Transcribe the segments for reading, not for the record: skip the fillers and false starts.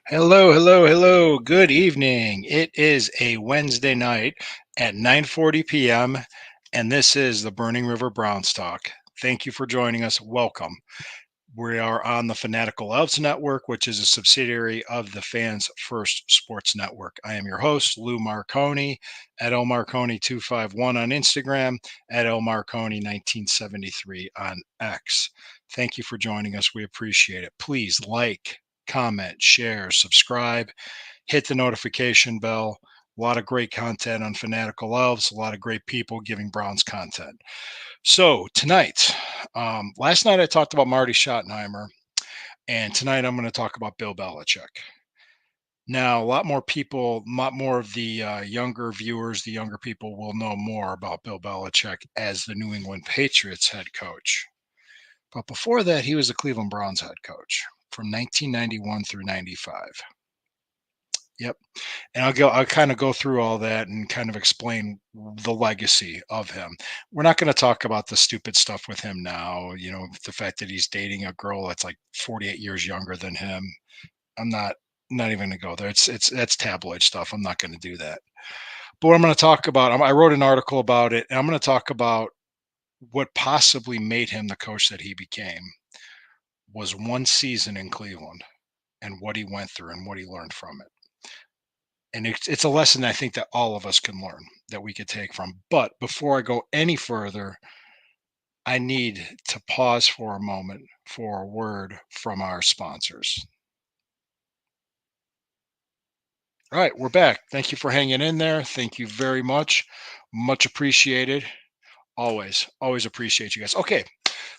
Hello, hello, hello. Good evening. It is a Wednesday night at 9:40 p.m. and this is the Burning River Browns Talk. Thank you for joining us. Welcome. We are on the Fanatical Elves Network, which is a subsidiary of the Fans First Sports Network. I am your host, Lou Marconi, at lmarconi251 on Instagram, at lmarconi1973 on X. Thank you for joining us. We appreciate it. Please like, comment, share, subscribe, hit the notification bell. A lot of great content on Fanatical Elves, a lot of great people giving Browns content. So tonight, last night I talked about Marty Schottenheimer, and tonight I'm going to talk about Bill Belichick. Now, a lot more people, a lot more of the younger viewers, the younger people will know more about Bill Belichick as the New England Patriots head coach. But before that, he was the Cleveland Browns head coach from 1991 through 95. Yep. And I'll kind of go through all that and kind of explain the legacy of him. We're not going to talk about the stupid stuff with him now, the fact that he's dating a girl that's like 48 years younger than him. I'm not even going to go there. It's that's tabloid stuff. I'm not going to do that. But what I'm going to talk about, I wrote an article about it, and I'm going to talk about what possibly made him the coach that he became was one season in Cleveland and what he went through and what he learned from it. And it's a lesson I think that all of us can learn, that we could take from. But before I go any further, I need to pause for a moment for a word from our sponsors. All right, we're back. Thank you for hanging in there. Thank you very much. Much appreciated. Always appreciate you guys. Okay,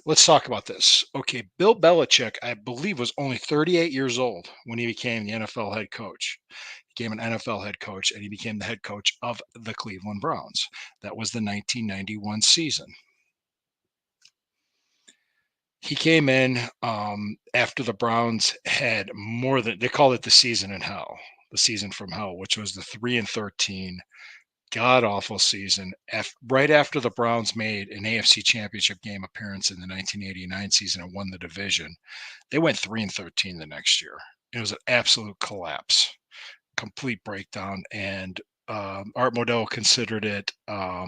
let's talk about this. Okay, Bill Belichick, I believe, was only 38 years old when he became the NFL head coach. Became an NFL head coach, and he became the head coach of the Cleveland Browns. That was the 1991 season. He came in after the Browns had more than, they called it the season in hell, the season from hell, which was the 3-13 god awful season. Right after the Browns made an AFC Championship game appearance in the 1989 season and won the division, they went 3-13 the next year. It was an absolute collapse, complete breakdown, and Art Modell considered it a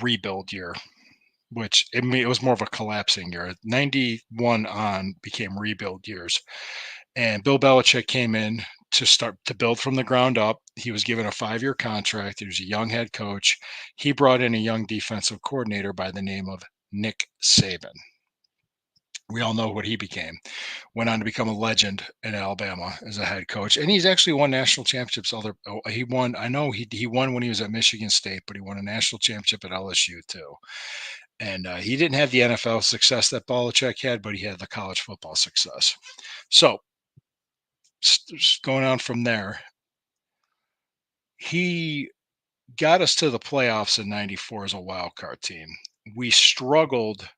rebuild year, which it was more of a collapsing year. 91 on became rebuild years. And Bill Belichick came in to start to build from the ground up. He was given a 5-year contract. He was a young head coach. He brought in a young defensive coordinator by the name of Nick Saban. We all know what he became. Went on to become a legend in Alabama as a head coach, and he's actually won national championships. He won. I know he won when he was at Michigan State, but he won a national championship at LSU too. And he didn't have the NFL success that Belichick had, but he had the college football success. So, going on from there, he got us to the playoffs in '94 as a wild card team. We struggled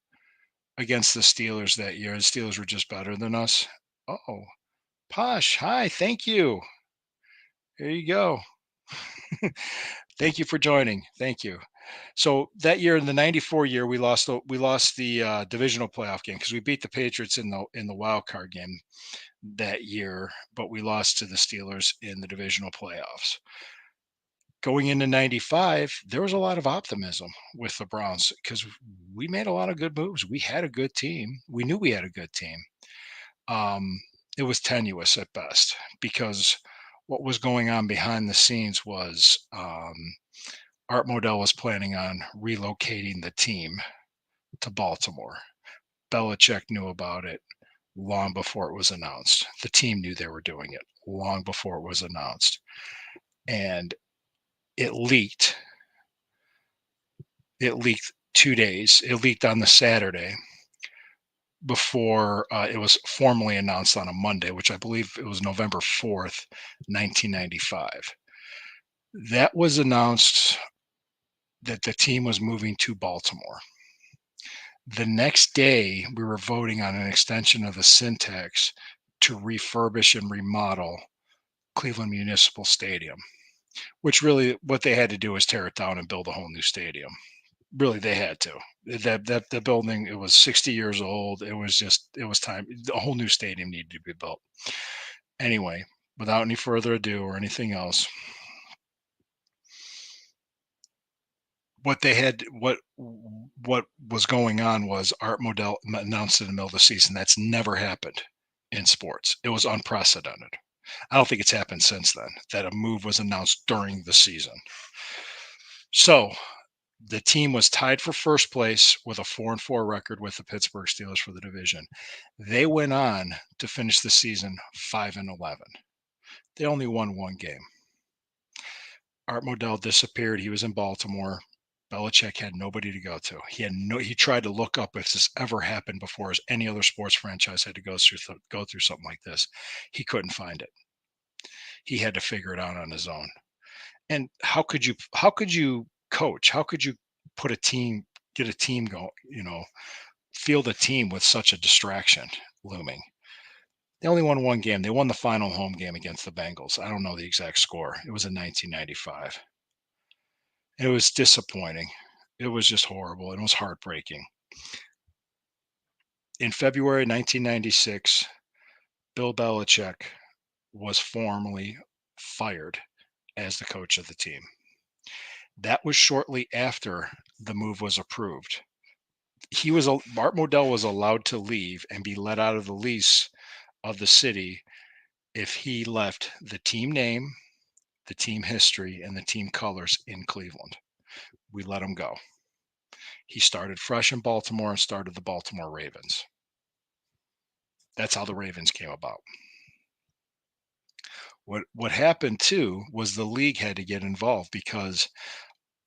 against the Steelers that year. The Steelers were just better than us. Oh, Posh, hi, thank you. There you go. Thank you for joining. Thank you. So that year, in the '94 year, we lost the divisional playoff game because we beat the Patriots in the wild card game that year, but we lost to the Steelers in the divisional playoffs. Going into '95, there was a lot of optimism with the Browns because we made a lot of good moves. We had a good team. We knew we had a good team. It was tenuous at best because what was going on behind the scenes was Art Modell was planning on relocating the team to Baltimore. Belichick knew about it long before it was announced. The team knew they were doing it long before it was announced. And it leaked. It leaked 2 days. It leaked on the Saturday. before it was formally announced on a Monday, which I believe it was November 4th, 1995. That was announced that the team was moving to Baltimore. The next day, we were voting on an extension of the syntax to refurbish and remodel Cleveland Municipal Stadium, which really what they had to do was tear it down and build a whole new stadium. Really, they had to. That the building, it was 60 years old. It was time. A whole new stadium needed to be built. Anyway, without any further ado or anything else, what they had what was going on was Art Modell announced in the middle of the season. That's never happened in sports. It was unprecedented. I don't think it's happened since then that a move was announced during the season. So the team was tied for first place with a 4-4 record with the Pittsburgh Steelers for the division. They went on to finish the season 5-11. They only won one game. Art Modell disappeared. He was in Baltimore. Belichick had nobody to go to. He tried to look up if this ever happened before, as any other sports franchise had to go through something like this. He couldn't find it. He had to figure it out on his own. And how could you coach? How could you put a team get a team go, field a team with such a distraction looming? They only won one game. They won the final home game against the Bengals. I don't know the exact score. It was in 1995. It was disappointing. It was just horrible. It was heartbreaking. In February 1996, Bill Belichick was formally fired as the coach of the team. That was shortly after the move was approved. Bart Modell was allowed to leave and be let out of the lease of the city if he left the team name, the team history, and the team colors in Cleveland. We let him go. He started fresh in Baltimore and started the Baltimore Ravens. That's how the Ravens came about. What happened too was the league had to get involved because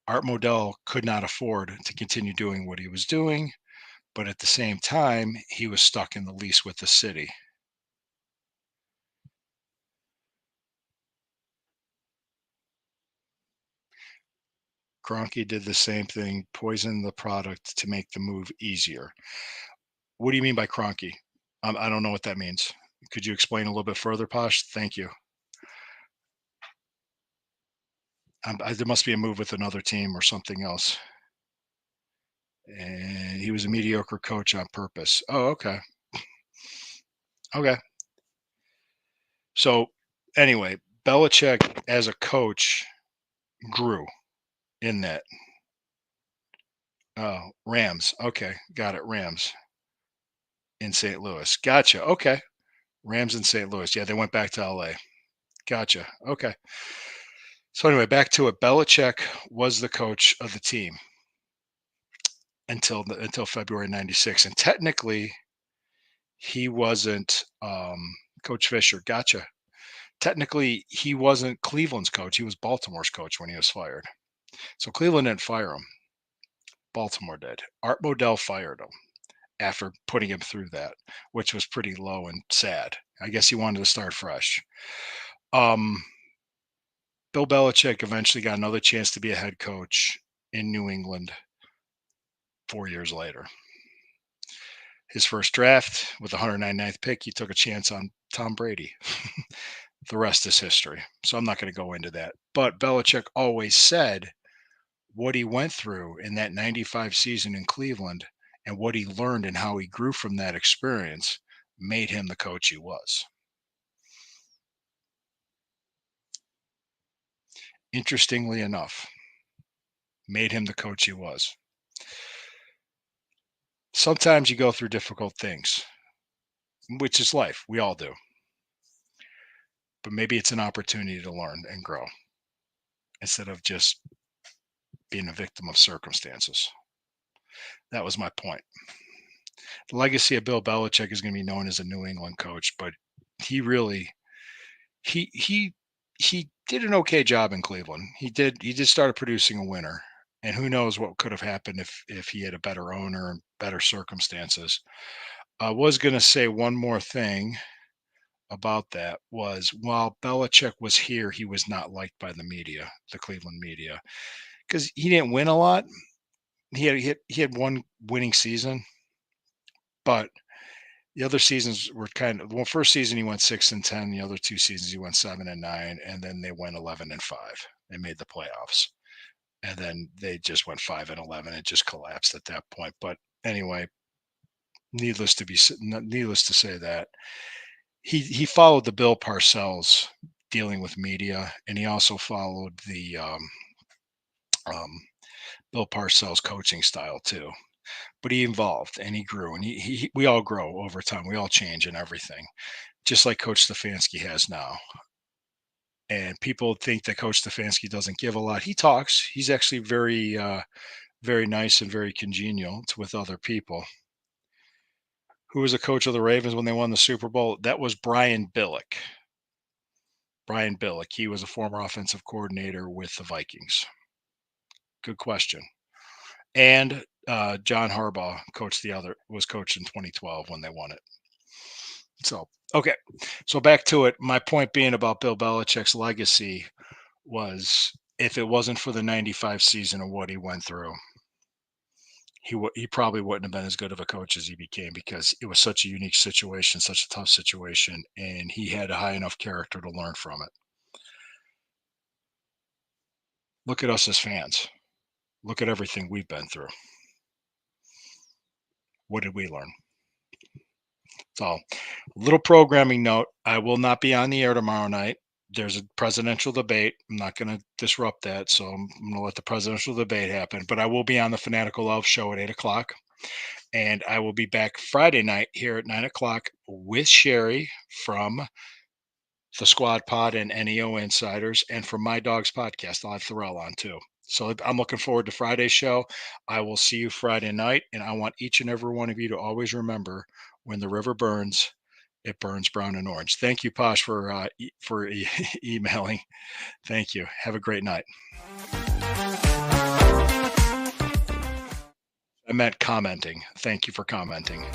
Art Modell could not afford to continue doing what he was doing, but at the same time, he was stuck in the lease with the city. Kroenke did the same thing, poisoned the product to make the move easier. What do you mean by Kroenke? I don't know what that means. Could you explain a little bit further, Posh? Thank you. There must be a move with another team or something else. And he was a mediocre coach on purpose. Oh, okay. Okay. So, anyway, Belichick as a coach grew in that. Oh, Rams. Okay. Got it. Rams in St. Louis. Gotcha. Okay. Rams in St. Louis. Yeah, they went back to LA. Gotcha. Okay. So anyway, back to it. Belichick was the coach of the team until February '96, and technically he wasn't Coach Fisher. Gotcha. Technically, he wasn't Cleveland's coach. He was Baltimore's coach when he was fired. So Cleveland didn't fire him. Baltimore did. Art Modell fired him after putting him through that, which was pretty low and sad. I guess he wanted to start fresh. Um, Bill Belichick eventually got another chance to be a head coach in New England 4 years later. His first draft with the 199th pick, he took a chance on Tom Brady. The rest is history. So I'm not going to go into that. But Belichick always said what he went through in that 95 season in Cleveland and what he learned and how he grew from that experience made him the coach he was. Interestingly enough, made him the coach he was. Sometimes you go through difficult things, which is life. We all do. But maybe it's an opportunity to learn and grow instead of just being a victim of circumstances. That was my point. The legacy of Bill Belichick is going to be known as a New England coach, but he really he he he did an okay job in Cleveland. He did started producing a winner, and who knows what could have happened if he had a better owner and better circumstances. I was going to say one more thing about that was while Belichick was here, he was not liked by the media, the Cleveland media, because he didn't win a lot. He had one winning season, but the other seasons were kind of well. First season he went 6-10. The other two seasons he went 7-9, and then they went 11-5. They made the playoffs, and then they just went 5-11. It just collapsed at that point. But anyway, needless to say that he followed the Bill Parcells dealing with media, and he also followed the um, Bill Parcells coaching style too. But he evolved and he grew, and we all grow over time. We all change and everything, just like Coach Stefanski has now. And people think that Coach Stefanski doesn't give a lot. He talks. He's actually very nice and very congenial with other people. Who was the coach of the Ravens when they won the Super Bowl? That was Brian Billick. Brian Billick. He was a former offensive coordinator with the Vikings. Good question. And John Harbaugh was coached in 2012 when they won it. So okay, so back to it. My point being about Bill Belichick's legacy was if it wasn't for the '95 season and what he went through, he probably wouldn't have been as good of a coach as he became because it was such a unique situation, such a tough situation, and he had a high enough character to learn from it. Look at us as fans. Look at everything we've been through. What did we learn? So, little programming note, I will not be on the air tomorrow night. There's a presidential debate. I'm not going to disrupt that, so I'm going to let the presidential debate happen. But I will be on the Fanatical Love show at 8 o'clock, and I will be back Friday night here at 9 o'clock with Sherry from the Squad Pod and NEO Insiders, and from My Dogs podcast. I'll have Thorell on too. So I'm looking forward to Friday's show. I will see you Friday night, and I want each and every one of you to always remember when the river burns, it burns brown and orange. Thank you, Posh, for emailing. Thank you. Have a great night. I meant commenting. Thank you for commenting.